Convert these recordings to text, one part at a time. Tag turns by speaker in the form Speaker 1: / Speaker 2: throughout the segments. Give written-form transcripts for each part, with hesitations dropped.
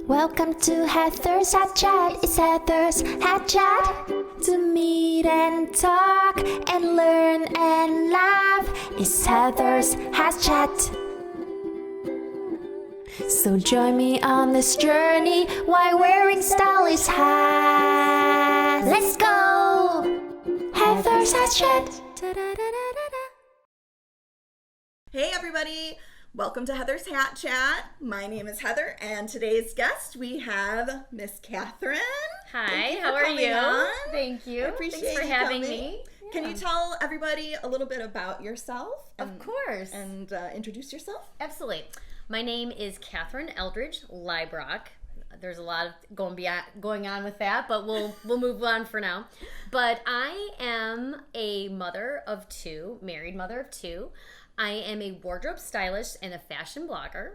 Speaker 1: Welcome to Heather's Hat Chat. It's Heather's Hat Chat. To meet and talk and learn and laugh. It's Heather's Hat Chat. So join me on this journey while wearing stylish hats. Let's go! Heather's Hat Chat.
Speaker 2: Hey everybody! Welcome to Heather's Hat Chat. My name is Heather, and today's guest we have Miss Catherine.
Speaker 3: Hi, how are you?
Speaker 2: On.
Speaker 3: Thank you.
Speaker 2: I appreciate
Speaker 3: Thanks for
Speaker 2: you
Speaker 3: having
Speaker 2: coming.
Speaker 3: me.
Speaker 2: Can you tell everybody a little bit about yourself?
Speaker 3: Of course.
Speaker 2: And introduce yourself?
Speaker 3: Absolutely. My name is Catherine Eldridge Liebrock. There's a lot of going on with that, but we'll move on for now. But I am a mother of two, married mother of two. I am a wardrobe stylist and a fashion blogger.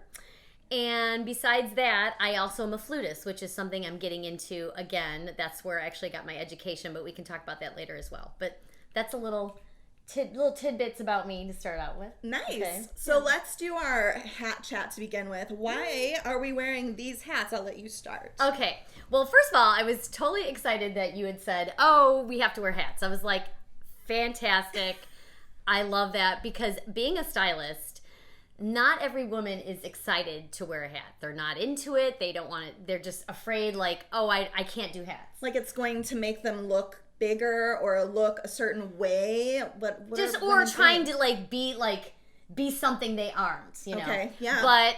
Speaker 3: And besides that, I also am a flutist, which is something I'm getting into again. That's where I actually got my education, but we can talk about that later as well. But that's a little tidbits about me to start out with.
Speaker 2: Nice.
Speaker 3: Okay.
Speaker 2: So let's do our hat chat to begin with. Why are we wearing these hats? I'll let you start.
Speaker 3: Okay. Well, first of all, I was totally excited that you had said, oh, we have to wear hats. I was like, fantastic. I love that because being a stylist, not every woman is excited to wear a hat. They're not into it. They don't want it. They're just afraid like, oh, I can't do hats.
Speaker 2: Like it's going to make them look bigger or look a certain way. What
Speaker 3: just
Speaker 2: are
Speaker 3: or
Speaker 2: women
Speaker 3: trying
Speaker 2: doing?
Speaker 3: to be something they aren't, you know.
Speaker 2: Okay, yeah.
Speaker 3: But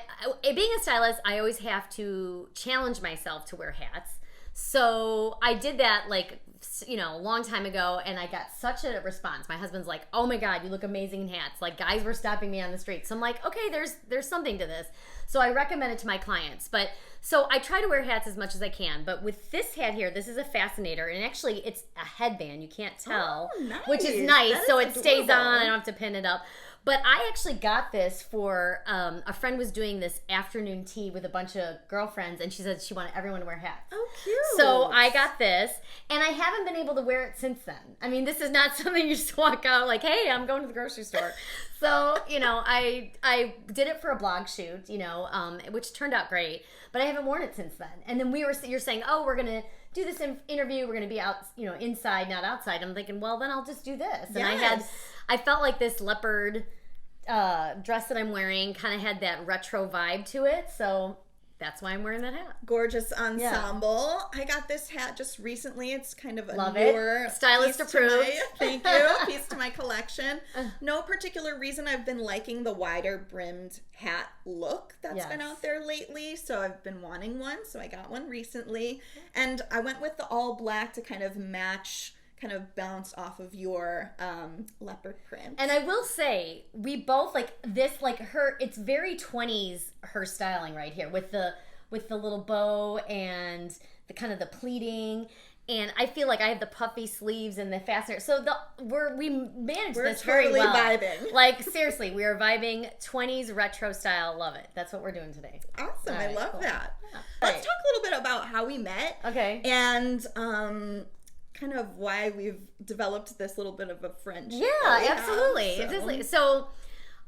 Speaker 3: being a stylist, I always have to challenge myself to wear hats. So I did that a long time ago, and I got such a response. My husband's like, oh my God, you look amazing in hats. Like guys were stopping me on the street. So I'm like, okay, there's something to this. So I recommend it to my clients. But so I try to wear hats as much as I can. But with this hat here, this is a fascinator, and actually it's a headband. You can't tell, which is nice.
Speaker 2: That
Speaker 3: So
Speaker 2: is
Speaker 3: it stays
Speaker 2: adorable.
Speaker 3: on. I don't have to pin it up. But I actually got this for a friend was doing this afternoon tea with a bunch of girlfriends, and she said she wanted everyone to wear hats.
Speaker 2: Oh, cute.
Speaker 3: So I got this, and I haven't been able to wear it since then. I mean, this is not something you just walk out like, hey, I'm going to the grocery store. So, I did it for a blog shoot, which turned out great, but I haven't worn it since then. And then you're saying, oh, we're going to do this interview, we're going to be out, inside, not outside. I'm thinking, well, then I'll just do this. And I felt like this leopard dress that I'm wearing kind of had that retro vibe to it, so that's why I'm wearing that hat.
Speaker 2: Gorgeous ensemble. Yeah. I got this hat just recently. It's kind of a
Speaker 3: Love
Speaker 2: newer
Speaker 3: it. Stylist approved.
Speaker 2: Thank you. Piece to my collection. No particular reason. I've been liking the wider brimmed hat look that's been out there lately. So I've been wanting one. So I got one recently. And I went with the all black to kind of match, kind of bounce off of your leopard print.
Speaker 3: And I will say, we both it's very 20s, her styling right here with the little bow and the kind of the pleating. And I feel like I have the puffy sleeves and the fastener. So we managed this very
Speaker 2: totally
Speaker 3: well.
Speaker 2: Vibing.
Speaker 3: Like seriously, we are vibing 20s retro style. Love it. That's what we're doing today.
Speaker 2: Awesome.
Speaker 3: Right,
Speaker 2: I love
Speaker 3: cool.
Speaker 2: that.
Speaker 3: Yeah.
Speaker 2: Let's talk a little bit about how we met.
Speaker 3: Okay.
Speaker 2: And kind of why we've developed this little bit of a friendship.
Speaker 3: Yeah, absolutely. So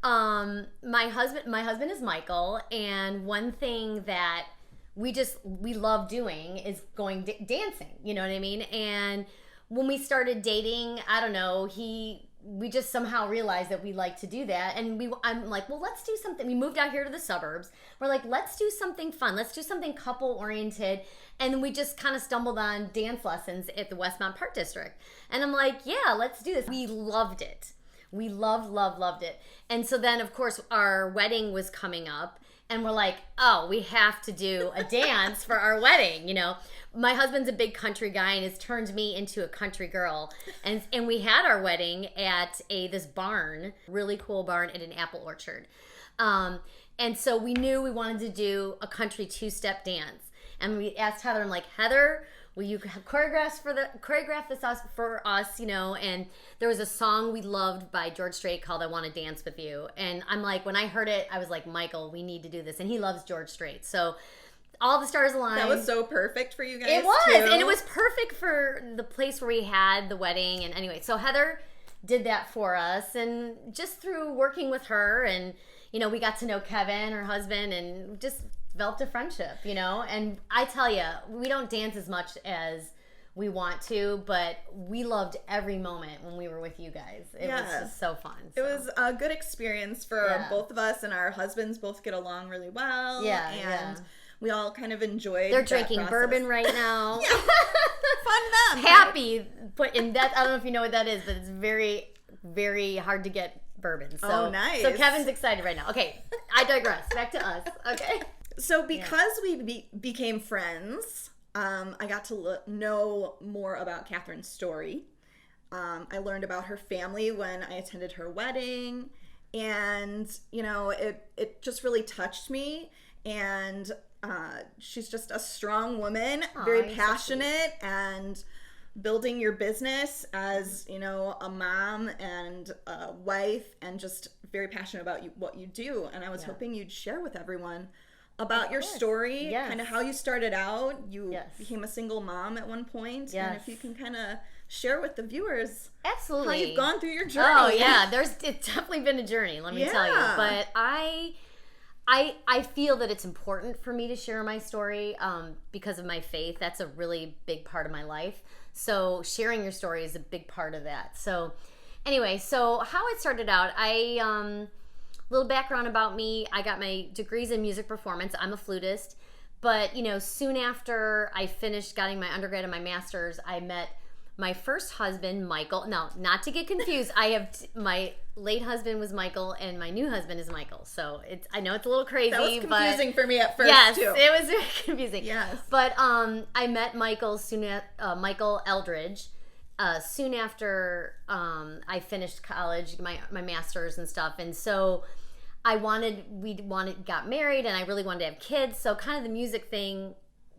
Speaker 3: my husband is Michael, and one thing that we love doing is going dancing, you know what I mean? And when we started dating, I don't know, we just somehow realized that we like to do that, and I'm like, well, let's do something. We moved out here to the suburbs. We're like, let's do something fun. Let's do something couple oriented. And we just kind of stumbled on dance lessons at the Westmont Park District. And I'm like, yeah, let's do this. We loved it. We loved it. And so then, of course, our wedding was coming up, and we're like, oh, we have to do a dance for our wedding, My husband's a big country guy and has turned me into a country girl. And we had our wedding at this barn, really cool barn at an apple orchard. And so we knew we wanted to do a country two-step dance. And we asked Heather, I'm like, Heather, will you choreograph this for us, And there was a song we loved by George Strait called I Want to Dance With You. And I'm like, when I heard it, I was like, Michael, we need to do this. And he loves George Strait. So all the stars aligned.
Speaker 2: That was so perfect for you guys.
Speaker 3: It was.
Speaker 2: too.
Speaker 3: And it was perfect for the place where we had the wedding. And anyway, so Heather did that for us. And just through working with her and, we got to know Kevin, her husband, and just developed a friendship, you know? And I tell you, we don't dance as much as we want to, but we loved every moment when we were with you guys. It was just so fun.
Speaker 2: It was a good experience for both of us, and our husbands both get along really well. And we all kind of enjoyed
Speaker 3: They're drinking bourbon right now.
Speaker 2: Fun them.
Speaker 3: Happy. But in that, I don't know if you know what that is, but it's very, very hard to get bourbon. So,
Speaker 2: nice.
Speaker 3: So Kevin's excited right now. Okay, I digress. Back to us. Okay.
Speaker 2: So because we became friends, I got to know more about Catherine's story. I learned about her family when I attended her wedding, and it just really touched me. And she's just a strong woman, very passionate, and building your business as a mom and a wife, and just very passionate about what you do. And I was hoping you'd share with everyone about your story, kind of how you started out. You became a single mom at one point, and if you can kind of share with the viewers
Speaker 3: absolutely
Speaker 2: how you've gone through your journey.
Speaker 3: Oh yeah, it's definitely been a journey, let me tell you. But I feel that it's important for me to share my story because of my faith. That's a really big part of my life. So sharing your story is a big part of that. So anyway, so how it started out, little background about me, I got my degrees in music performance. I'm a flutist. But, soon after I finished getting my undergrad and my master's, I met my first husband, Michael. No, not to get confused. My late husband was Michael, and my new husband is Michael. So I know it's a little crazy.
Speaker 2: That was confusing for me at first,
Speaker 3: yes,
Speaker 2: too.
Speaker 3: Yes, it was very confusing.
Speaker 2: Yes.
Speaker 3: But I met Michael Michael Eldridge. Soon after I finished college, my master's and stuff, and so got married, and I really wanted to have kids. So kind of the music thing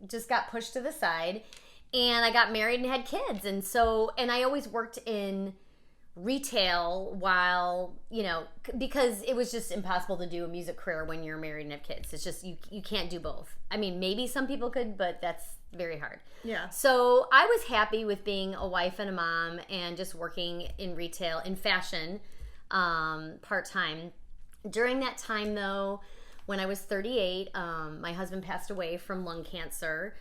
Speaker 3: just got pushed to the side, and I got married and had kids, and I always worked in retail while because it was just impossible to do a music career when you're married and have kids. It's just you can't do both. I mean, maybe some people could, but that's very hard.
Speaker 2: Yeah.
Speaker 3: So I was happy with being a wife and a mom and just working in retail, in fashion, part-time. During that time, though, when I was 38, my husband passed away from lung cancer.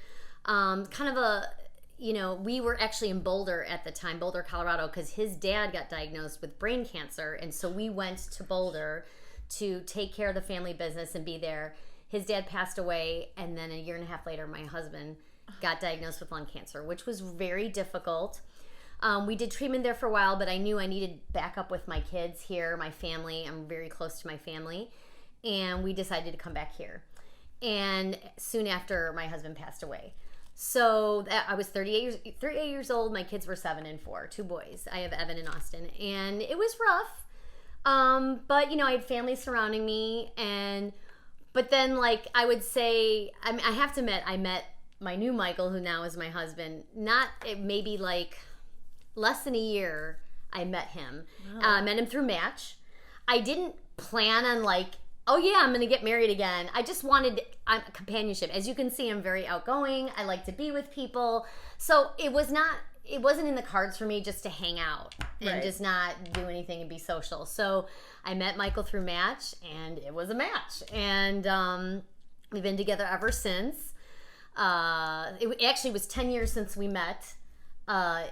Speaker 3: We were actually in Boulder at the time, Boulder, Colorado, because his dad got diagnosed with brain cancer. And so we went to Boulder to take care of the family business and be there. His dad passed away, and then a year and a half later, my husband got diagnosed with lung cancer, which was very difficult. We did treatment there for a while, but I knew I needed backup with my kids here, my family. I'm very close to my family. And we decided to come back here. And soon after, my husband passed away. So I was 38 years old. My kids were 7 and 4, 2 boys. I have Evan and Austin. And it was rough. But, I had family surrounding me. But then, I would say, I have to admit, I met my new Michael, who now is my husband, maybe less than a year I met him. I met him through Match. I didn't plan on oh yeah, I'm going to get married again. I just wanted companionship. As you can see, I'm very outgoing. I like to be with people. So it wasn't in the cards for me just to hang out and just not do anything and be social. So I met Michael through Match, and it was a match. And we've been together ever since. It actually was 10 years since we met.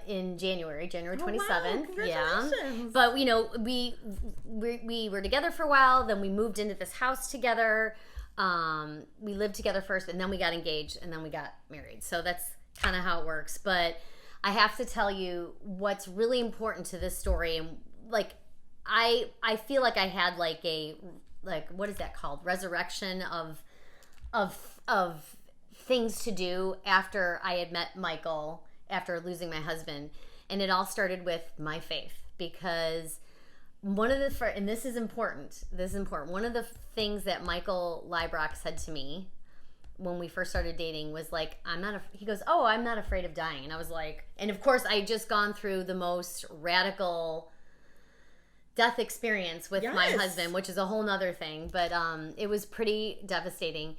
Speaker 3: In January 27th.
Speaker 2: Wow, congratulations.
Speaker 3: Yeah. But we were together for a while, then we moved into this house together. We lived together first, and then we got engaged, and then we got married. So that's kind of how it works. But I have to tell you what's really important to this story, and I feel like I had what is that called? Resurrection of things to do after I had met Michael, after losing my husband. And it all started with my faith, because one of the, and this is important, one of the things that Michael Leibrock said to me when we first started dating was he goes, "Oh, I'm not afraid of dying." And I was like, and of course I had just gone through the most radical death experience with my husband, which is a whole nother thing, but it was pretty devastating.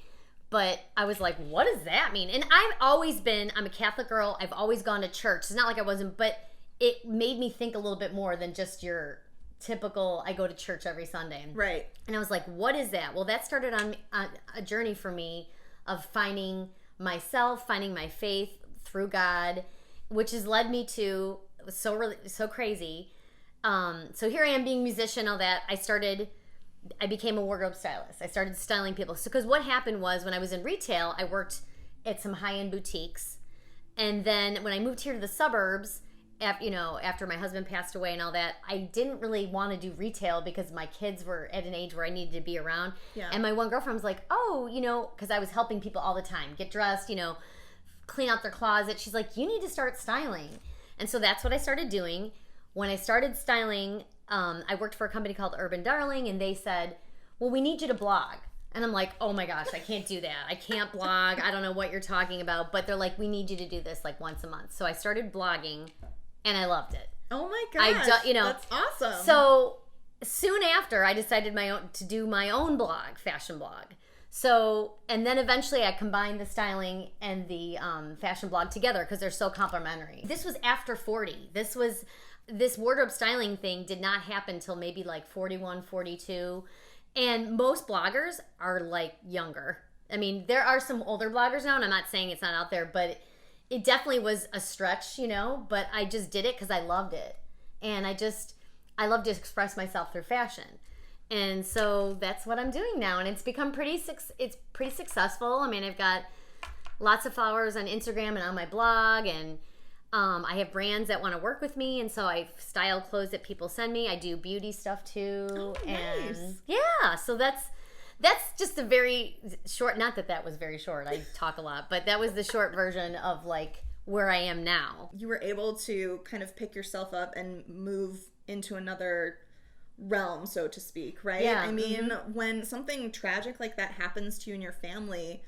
Speaker 3: But I was like, what does that mean? And I'm a Catholic girl. I've always gone to church. It's not like I wasn't, but it made me think a little bit more than just your typical, I go to church every Sunday.
Speaker 2: Right.
Speaker 3: And I was like, what is that? Well, that started on a journey for me of finding myself, finding my faith through God, which has led me to so crazy. So here I am being a musician, all that. I became a wardrobe stylist. I started styling people. So, because what happened was when I was in retail, I worked at some high-end boutiques. And then when I moved here to the suburbs, after my husband passed away and all that, I didn't really want to do retail because my kids were at an age where I needed to be around. Yeah. And my one girlfriend was like, oh, because I was helping people all the time, get dressed, clean out their closet. She's like, you need to start styling. And so that's what I started doing. When I started styling, I worked for a company called Urban Darling, and they said, well, we need you to blog. And I'm like, oh my gosh, I can't do that. I can't blog. I don't know what you're talking about. But they're like, we need you to do this like once a month. So I started blogging, and I loved it.
Speaker 2: Oh my gosh, that's awesome.
Speaker 3: So soon after, I decided to do my own blog, fashion blog. So, and then eventually I combined the styling and the fashion blog together because they're so complementary. This was after 40. This wardrobe styling thing did not happen till maybe like 41, 42. And most bloggers are like younger. I mean, there are some older bloggers now, and I'm not saying it's not out there, but it definitely was a stretch, but I just did it because I loved it. And I love to express myself through fashion. And so that's what I'm doing now. And it's become pretty successful. I mean, I've got lots of followers on Instagram and on my blog, and I have brands that want to work with me, and so I style clothes that people send me. I do beauty stuff too.
Speaker 2: Oh,
Speaker 3: and
Speaker 2: nice.
Speaker 3: Yeah, so that's just a very short, not that was very short, I talk a lot, but that was the short version of like where I am now.
Speaker 2: You were able to kind of pick yourself up and move into another realm, so to speak, right?
Speaker 3: Yeah.
Speaker 2: I mean, when something tragic like that happens to you and your family,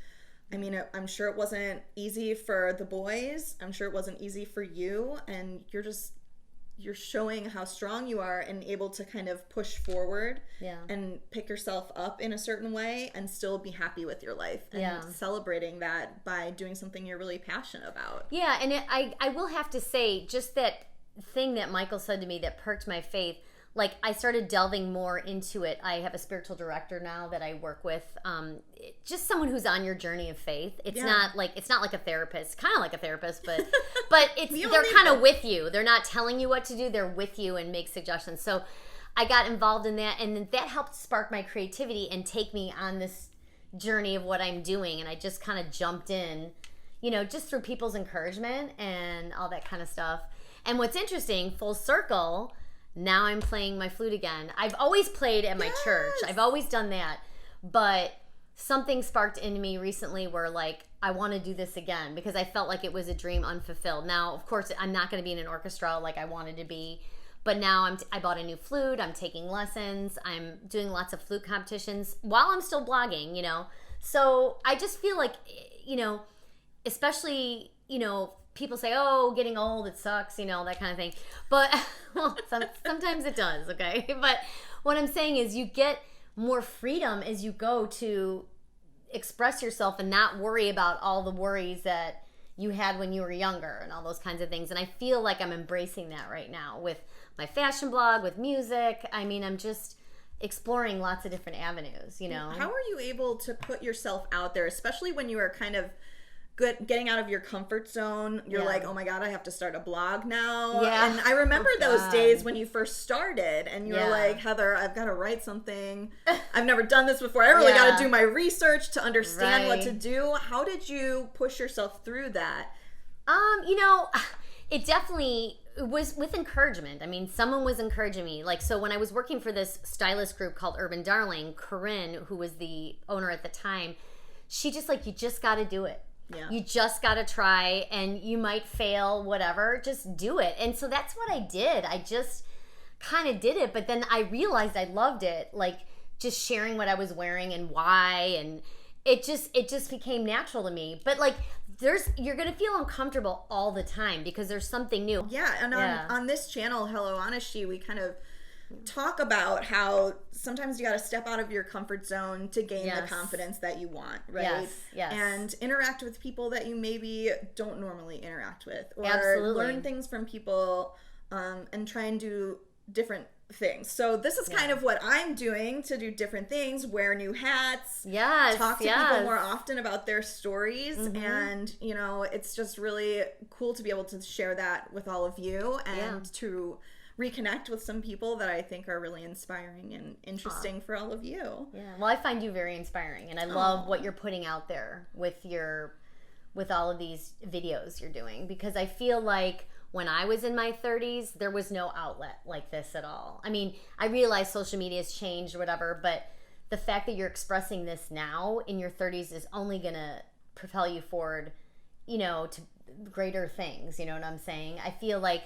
Speaker 2: I mean, I'm sure it wasn't easy for the boys. I'm sure it wasn't easy for you. And you're showing how strong you are and able to kind of push forward and pick yourself up in a certain way and still be happy with your life and celebrating that by doing something you're really passionate about.
Speaker 3: Yeah, and I will have to say, just that thing that Michael said to me that perked my faith, like I started delving more into it. I have a spiritual director now that I work with, just someone who's on your journey of faith. It's not like a therapist, kind of like a therapist, but they're kind of with you. They're not telling you what to do. They're with you and make suggestions. So I got involved in that, and then that helped spark my creativity and take me on this journey of what I'm doing. And I just kind of jumped in, just through people's encouragement and all that kind of stuff. And what's interesting, full circle, now I'm playing my flute again. I've always played at my church. I've always done that. But something sparked in me recently where, like, I want to do this again because I felt like it was a dream unfulfilled. Now, of course, I'm not going to be in an orchestra like I wanted to be. But now I bought a new flute. I'm taking lessons. I'm doing lots of flute competitions while I'm still blogging, So I just feel like, especially, people say, oh, getting old, it sucks, that kind of thing. But, well, sometimes it does, okay? But what I'm saying is you get more freedom as you go to express yourself and not worry about all the worries that you had when you were younger and all those kinds of things. And I feel like I'm embracing that right now with my fashion blog, with music. I mean, I'm just exploring lots of different avenues,
Speaker 2: How are you able to put yourself out there, especially when you are kind of getting out of your comfort zone? You're like, oh my God, I have to start a blog now. Yeah. And I remember those days when you first started and you were like, Heather, I've got to write something. I've never done this before. I really got to do my research to understand what to do. How did you push yourself through that?
Speaker 3: It definitely was with encouragement. I mean, someone was encouraging me. Like, so when I was working for this stylist group called Urban Darling, Corinne, who was the owner at the time, she just like, you just got to do it. Yeah. You just got to try, and you might fail, whatever, just do it. And so that's what I did. I just kind of did it, but then I realized I loved it, like just sharing what I was wearing and why, and it just became natural to me. But like, you're going to feel uncomfortable all the time because there's something new.
Speaker 2: Yeah, and on this channel, Hello Honesty, we kind of talk about how sometimes you got to step out of your comfort zone to gain the confidence that you want, right?
Speaker 3: Yes.
Speaker 2: And interact with people that you maybe don't normally interact with, or
Speaker 3: Absolutely.
Speaker 2: learn things from people, and try and do different things. So this is kind of what I'm doing to do different things, wear new hats, talk to people more often about their stories. And, you know, it's just really cool to be able to share that with all of you and to reconnect with some people that I think are really inspiring and interesting for all of you.
Speaker 3: Yeah. Well, I find you very inspiring, and I love what you're putting out there with all of these videos you're doing, because I feel like when I was in my 30s, there was no outlet like this at all. I mean, I realize social media has changed or whatever, but the fact that you're expressing this now in your 30s is only going to propel you forward, you know, to greater things. You know what I'm saying? I feel like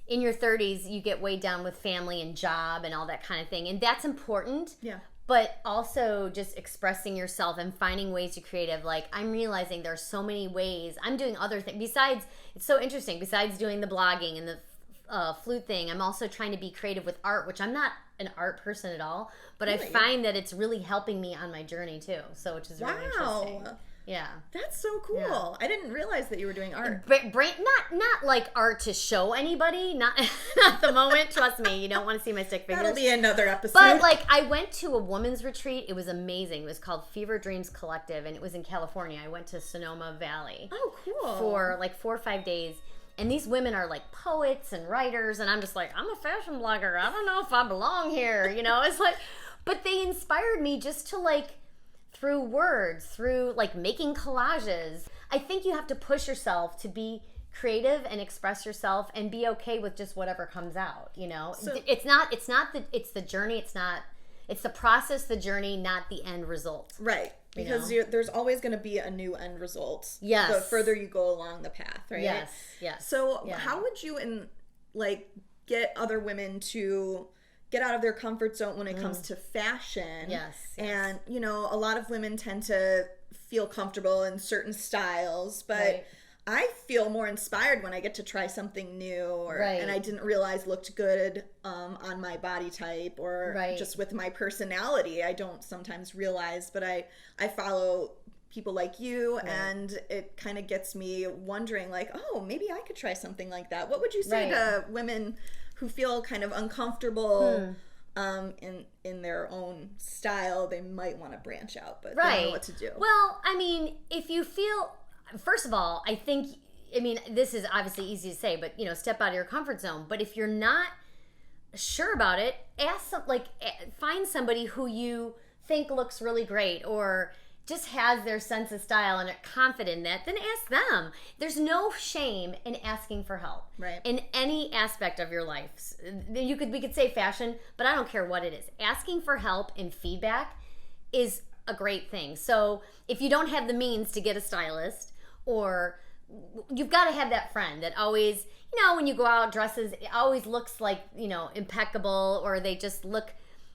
Speaker 3: in your 30s, you get weighed down with family and job and all that kind of thing. And that's important.
Speaker 2: Yeah.
Speaker 3: But also just expressing yourself and finding ways to creative. Like, I'm realizing there's so many ways. I'm doing other things. Besides, it's so interesting. Besides doing the blogging and the flute thing, I'm also trying to be creative with art, which I'm not an art person at all. But really? I find that it's really helping me on my journey, too. So, which is really interesting. Yeah.
Speaker 2: That's so cool. Yeah. I didn't realize that you were doing art.
Speaker 3: Not like art to show anybody. Not at the moment. Trust me. You don't want to see my stick figures.
Speaker 2: That'll be another episode.
Speaker 3: But like, I went to a women's retreat. It was amazing. It was called Fever Dreams Collective, and it was in California. I went to Sonoma Valley.
Speaker 2: Oh, cool.
Speaker 3: For like 4 or 5 days. And these women are like poets and writers, and I'm just like, I'm a fashion blogger. I don't know if I belong here. You know, it's like, but they inspired me just to like, through words, through like making collages. I think you have to push yourself to be creative and express yourself and be okay with just whatever comes out, you know? So, it's the journey, it's the process, the journey, not the end result.
Speaker 2: Right. Because there's always going to be a new end result.
Speaker 3: Yes.
Speaker 2: The further you go along the path, right?
Speaker 3: Yes.
Speaker 2: So how would you get other women to get out of their comfort zone when it comes to fashion?
Speaker 3: Yes.
Speaker 2: And, you know, a lot of women tend to feel comfortable in certain styles, but I feel more inspired when I get to try something new and I didn't realize looked good on my body type or just with my personality. I don't sometimes realize, but I follow people like you and it kind of gets me wondering like, oh, maybe I could try something like that. What would you say to women who feel kind of uncomfortable in their own style? They might want to branch out, but they don't know what to do.
Speaker 3: Well, I mean, if you feel, first of all, I mean, this is obviously easy to say, but, you know, step out of your comfort zone. But if you're not sure about it, find somebody who you think looks really great or just has their sense of style and are confident in that, then ask them. There's no shame in asking for help.
Speaker 2: Right.
Speaker 3: In any aspect of your life. We could say fashion, but I don't care what it is. Asking for help and feedback is a great thing. So if you don't have the means to get a stylist, or you've got to have that friend that always, you know, when you go out, dresses, it always looks like, you know, impeccable, or they just look,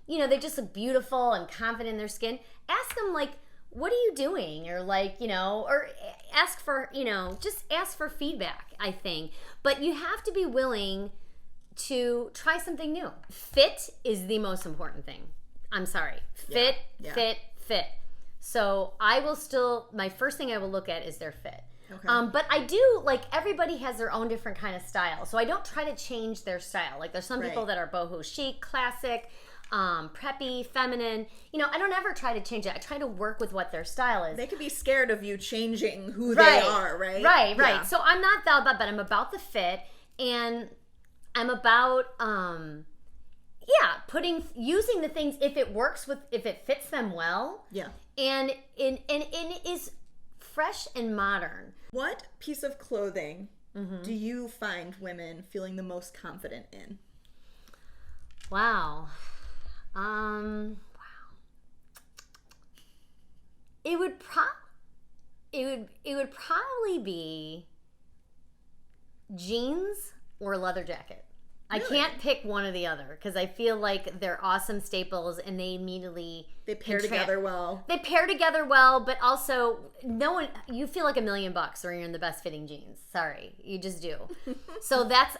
Speaker 3: you know, they just look beautiful and confident in their skin. Ask them, like, what are you doing? Or like, you know, or ask for, you know, just ask for feedback, I think. But you have to be willing to try something new. Fit is the most important thing. I'm sorry. Fit. So my first thing I will look at is their fit. Okay. But I do, like, everybody has their own different kind of style. So I don't try to change their style. Like, there's some people that are boho chic, classic, preppy, feminine. You know, I don't ever try to change it. I try to work with what their style is.
Speaker 2: They could be scared of you changing who they are, right?
Speaker 3: Right. Yeah. So I'm not that about, but I'm about the fit, and I'm about using the things if it fits them well.
Speaker 2: Yeah.
Speaker 3: And it is fresh and modern.
Speaker 2: What piece of clothing do you find women feeling the most confident in?
Speaker 3: Wow. It would probably be jeans or leather jacket. Really? I can't pick one or the other because I feel like they're awesome staples and they immediately
Speaker 2: pair together well.
Speaker 3: They pair together well, but also you feel like $1 million when you're in the best fitting jeans. Sorry, you just do. So that's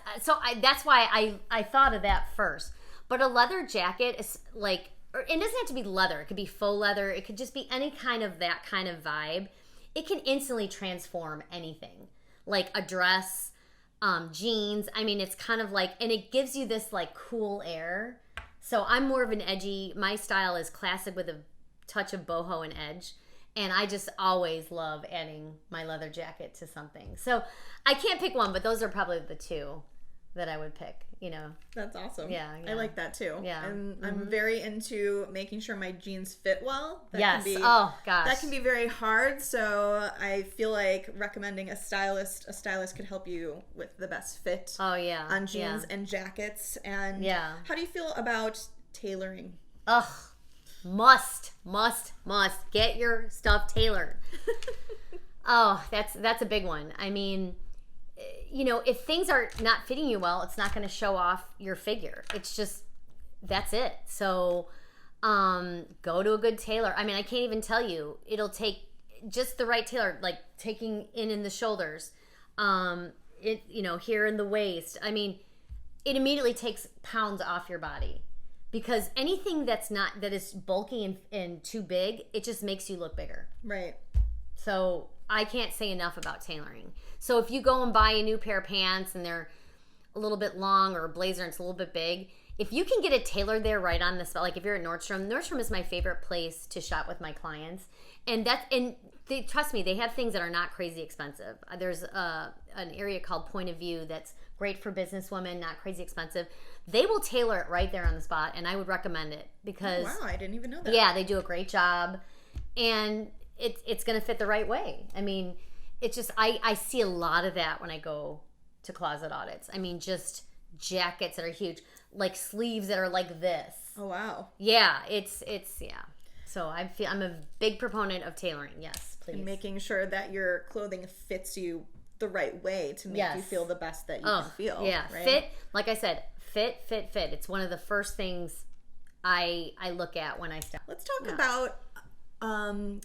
Speaker 3: why I thought of that first. But a leather jacket is like, it doesn't have to be leather. It could be faux leather. It could just be any kind of that kind of vibe. It can instantly transform anything. Like a dress, jeans. I mean, it's kind of like, and it gives you this like cool air. So I'm more of an edgy, my style is classic with a touch of boho and edge. And I just always love adding my leather jacket to something. So I can't pick one, but those are probably the two that I would pick, you know.
Speaker 2: That's awesome.
Speaker 3: Yeah.
Speaker 2: I like that too.
Speaker 3: Yeah.
Speaker 2: And I'm very into making sure my jeans fit well.
Speaker 3: Yes. Oh gosh.
Speaker 2: That can be very hard. So I feel like recommending a stylist could help you with the best fit.
Speaker 3: Oh yeah.
Speaker 2: On jeans and jackets. And how do you feel about tailoring?
Speaker 3: Ugh. Must get your stuff tailored. Oh, that's a big one. I mean, you know, if things are not fitting you well, it's not going to show off your figure. It's just, that's it. So go to a good tailor. I mean, I can't even tell you. It'll take just the right tailor, like taking in the shoulders, you know, here in the waist. I mean, it immediately takes pounds off your body. Because anything that is bulky and too big, it just makes you look bigger.
Speaker 2: Right.
Speaker 3: So I can't say enough about tailoring. So if you go and buy a new pair of pants and they're a little bit long, or a blazer and it's a little bit big, if you can get it tailored there right on the spot, like if you're at Nordstrom is my favorite place to shop with my clients. And trust me, they have things that are not crazy expensive. There's an area called Point of View that's great for businesswomen, not crazy expensive. They will tailor it right there on the spot, and I would recommend it because
Speaker 2: wow, I didn't even know that.
Speaker 3: Yeah, they do a great job, and it's going to fit the right way. I mean, it's just I see a lot of that when I go to closet audits. I mean, just jackets that are huge, like sleeves that are like this.
Speaker 2: Oh wow.
Speaker 3: Yeah, it's yeah. So I'm a big proponent of tailoring. Yes, please.
Speaker 2: And making sure that your clothing fits you the right way to make you feel the best that you can feel.
Speaker 3: Yeah,
Speaker 2: right?
Speaker 3: Fit. Like I said, fit. It's one of the first things I look at when I start.
Speaker 2: Let's talk about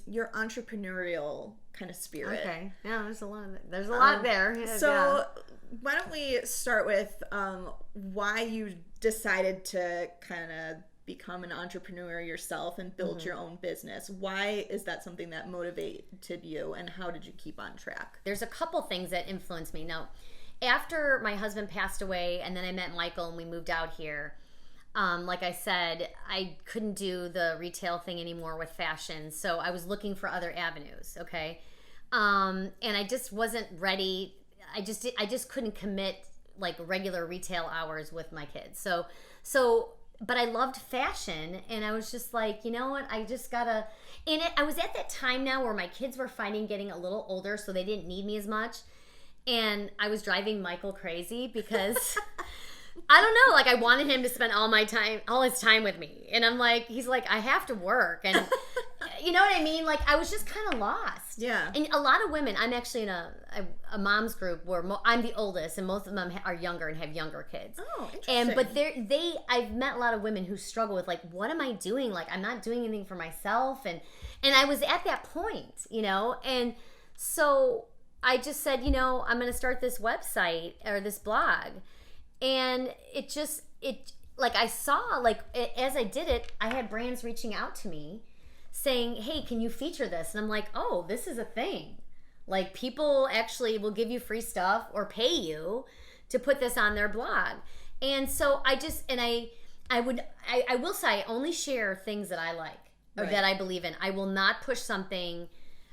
Speaker 2: your entrepreneurial kind of spirit.
Speaker 3: Okay. Yeah, there's a lot there.
Speaker 2: So why don't we start with why you decided to kind of become an entrepreneur yourself and build your own business. Why is that something that motivated you, and how did you keep on track?
Speaker 3: There's a couple things that influenced me. Now, after my husband passed away and then I met Michael and we moved out here, like I said, I couldn't do the retail thing anymore with fashion, so I was looking for other avenues, okay? And I just wasn't ready. I just couldn't commit like regular retail hours with my kids. So but I loved fashion, and I was just like, you know what, I just gotta, and I was at that time now where my kids were getting a little older, so they didn't need me as much, and I was driving Michael crazy because I don't know, like I wanted him to spend all his time with me, and I'm like, he's like, I have to work, and you know what I mean? Like I was just kind of lost.
Speaker 2: Yeah.
Speaker 3: And a lot of women, I'm actually in a mom's group where I'm the oldest, and most of them are younger and have younger kids.
Speaker 2: Oh, interesting.
Speaker 3: But I've met a lot of women who struggle with like, what am I doing? Like I'm not doing anything for myself, and I was at that point, you know, and so I just said, you know, I'm going to start this website or this blog, and like I saw, like as I did it, I had brands reaching out to me saying, hey, can you feature this? And I'm like, oh, this is a thing. Like people actually will give you free stuff or pay you to put this on their blog. And so I will say I only share things that I like or that I believe in. I will not push something.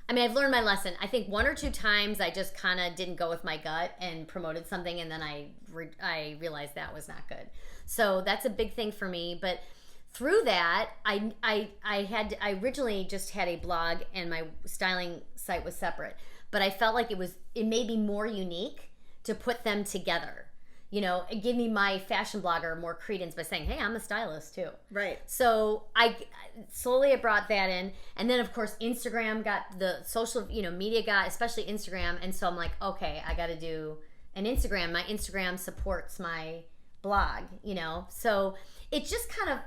Speaker 3: I mean, I've learned my lesson. I think one or two times I just kind of didn't go with my gut and promoted something, and then I realized that was not good. So that's a big thing for me. But through that, I originally just had a blog and my styling site was separate, but I felt like it made me more unique to put them together. You know, it gave me my fashion blogger more credence by saying, hey, I'm a stylist too.
Speaker 2: Right.
Speaker 3: So I brought that in, and then of course Instagram got the social, you know, media got, especially Instagram, and so I'm like, okay, I got to do an Instagram. My Instagram supports my blog, you know, so it just kind of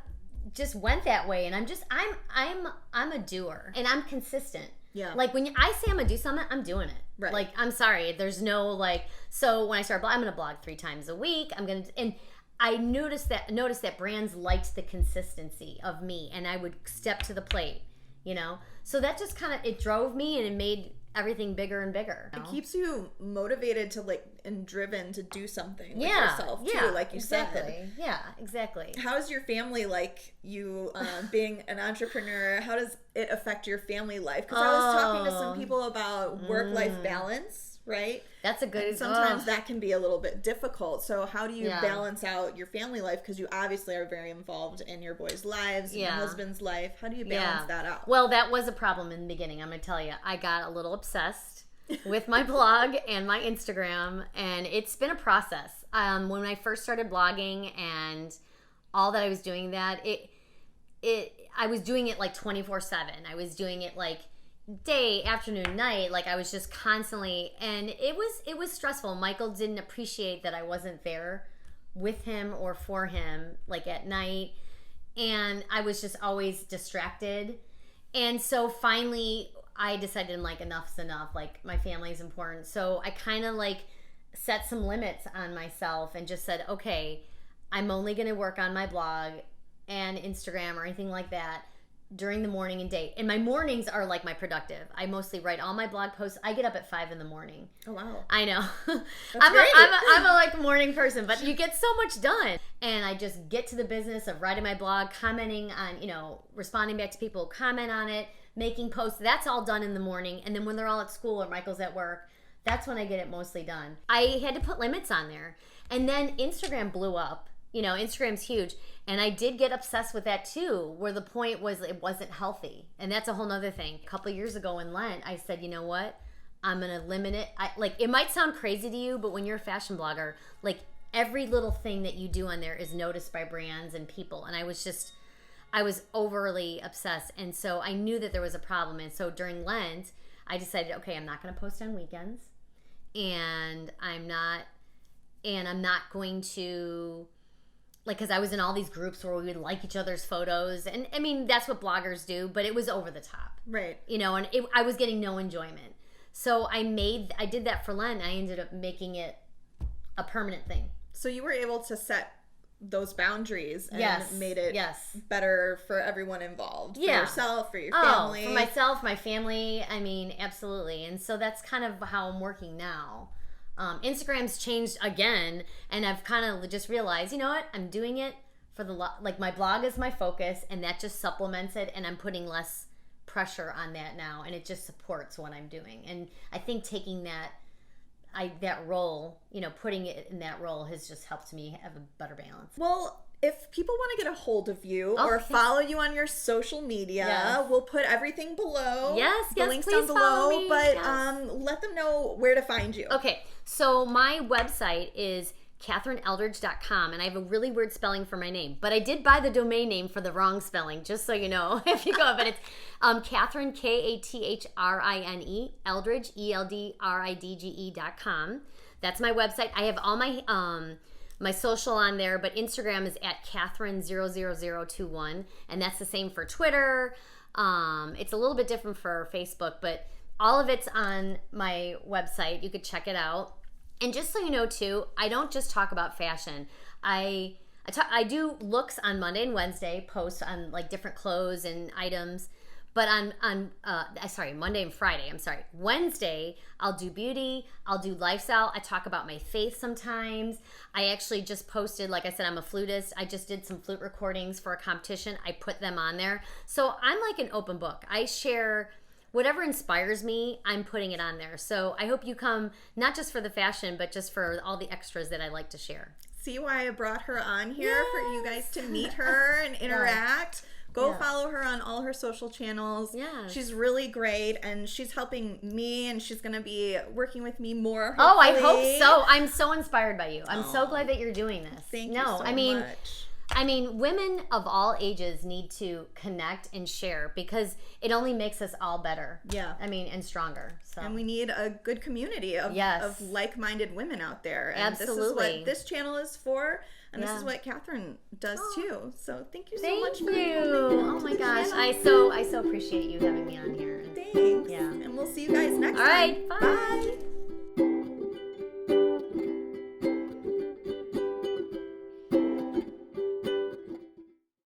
Speaker 3: just went that way, and I'm a doer, and I'm consistent.
Speaker 2: Yeah.
Speaker 3: Like when I say I'm gonna do something, I'm doing it.
Speaker 2: Right.
Speaker 3: Like I'm sorry, there's no like. So when I start, I'm gonna blog 3 times a week. And I noticed that brands liked the consistency of me, and I would step to the plate. You know, so that just kind of it drove me, and it made everything bigger and bigger.
Speaker 2: It keeps you motivated to like and driven to do something with
Speaker 3: yeah,
Speaker 2: yourself too,
Speaker 3: yeah,
Speaker 2: like you
Speaker 3: exactly.
Speaker 2: said.
Speaker 3: Yeah, exactly.
Speaker 2: How is your family like you being an entrepreneur? How does it affect your family life? Because I was talking to some people about work-life balance, right?
Speaker 3: That's a good.
Speaker 2: And sometimes that can be a little bit difficult. So how do you
Speaker 3: Yeah.
Speaker 2: balance out your family life? Because you obviously are very involved in your boys' lives, and your
Speaker 3: Yeah.
Speaker 2: husband's life. How do you balance that out?
Speaker 3: Well, that was a problem in the beginning. I'm going to tell you. I got a little obsessed with my blog and my Instagram, and it's been a process. When I first started blogging and all that I was doing that, I was doing it like 24/7. I was doing it like day, afternoon, night. Like I was just constantly, and it was stressful. Michael didn't appreciate that I wasn't there with him or for him, like at night. And I was just always distracted. And so finally I decided, like, enough's enough. Like, my family's important. So I kind of like set some limits on myself and just said, okay, I'm only going to work on my blog and Instagram or anything like that during the morning and day. And my mornings are like my productive. I mostly write all my blog posts. I get up at 5 a.m.
Speaker 2: Oh wow.
Speaker 3: I know.
Speaker 2: Great.
Speaker 3: I'm a like morning person, but you get so much done. And I just get to the business of writing my blog, commenting on, responding back to people, comment on it, making posts. That's all done in the morning. And then when they're all at school or Michael's at work, that's when I get it mostly done. I had to put limits on there. And then Instagram blew up. Instagram's huge. And I did get obsessed with that too, where the point was it wasn't healthy. And that's a whole nother thing. A couple years ago in Lent, I said, you know what? I'm going to limit it. It might sound crazy to you, but when you're a fashion blogger, like every little thing that you do on there is noticed by brands and people. And I was overly obsessed. And so I knew that there was a problem. And so during Lent, I decided, okay, I'm not going to post on weekends. And I'm not going to, because I was in all these groups where we would like each other's photos. And I mean, that's what bloggers do, but it was over the top.
Speaker 2: Right.
Speaker 3: And I was getting no enjoyment. So I did that for Lent. I ended up making it a permanent thing.
Speaker 2: So you were able to set those boundaries and made it
Speaker 3: Yes.
Speaker 2: better for everyone involved.
Speaker 3: Yeah.
Speaker 2: For yourself, for your family.
Speaker 3: For myself, my family. I mean, absolutely. And so that's kind of how I'm working now. Instagram's changed again, and I've kind of just realized, you know what? I'm doing it for my blog is my focus, and that just supplements it, and I'm putting less pressure on that now, and it just supports what I'm doing. And I think taking that role, putting it in that role has just helped me have a better balance.
Speaker 2: Well, if people want to get a hold of you or follow you on your social media, we'll put everything below. The links
Speaker 3: please
Speaker 2: down below.
Speaker 3: follow me.
Speaker 2: But let them know where to find you.
Speaker 3: Okay, so my website is KatherineEldridge.com, and I have a really weird spelling for my name, but I did buy the domain name for the wrong spelling, just so you know if you go. But it's Katherine, Kathrine, Eldridge, ELDRIDGE.com. That's my website. I have all my social on there, but Instagram is at Katherine00021, and that's the same for Twitter. It's a little bit different for Facebook, but all of it's on my website. You could check it out. And just so you know, too, I don't just talk about fashion. I do looks on Monday and Wednesday, posts on like different clothes and items. But Monday and Friday, Wednesday, I'll do beauty, I'll do lifestyle. I talk about my faith sometimes. I actually just posted, like I said, I'm a flutist. I just did some flute recordings for a competition. I put them on there. So I'm like an open book. I share whatever inspires me, I'm putting it on there. So I hope you come, not just for the fashion, but just for all the extras that I like to share.
Speaker 2: See why I brought her on here for you guys to meet her and interact. Go follow her on all her social channels.
Speaker 3: Yeah.
Speaker 2: She's really great, and she's helping me, and she's going to be working with me more,
Speaker 3: hopefully. Oh, I hope so. I'm so inspired by you. I'm so glad that you're doing this.
Speaker 2: Thank you so much.
Speaker 3: I mean, women of all ages need to connect and share because it only makes us all better.
Speaker 2: Yeah.
Speaker 3: I mean, and stronger. So.
Speaker 2: And we need a good community of like-minded women out there. And
Speaker 3: Absolutely.
Speaker 2: This is what this channel is for, and this is what Katherine does too. So thank you so much for
Speaker 3: coming. Oh my gosh. I so appreciate you having me on here.
Speaker 2: Thanks.
Speaker 3: Yeah.
Speaker 2: And we'll see you guys next
Speaker 3: time.
Speaker 2: time.
Speaker 3: All right. Bye.
Speaker 2: Bye.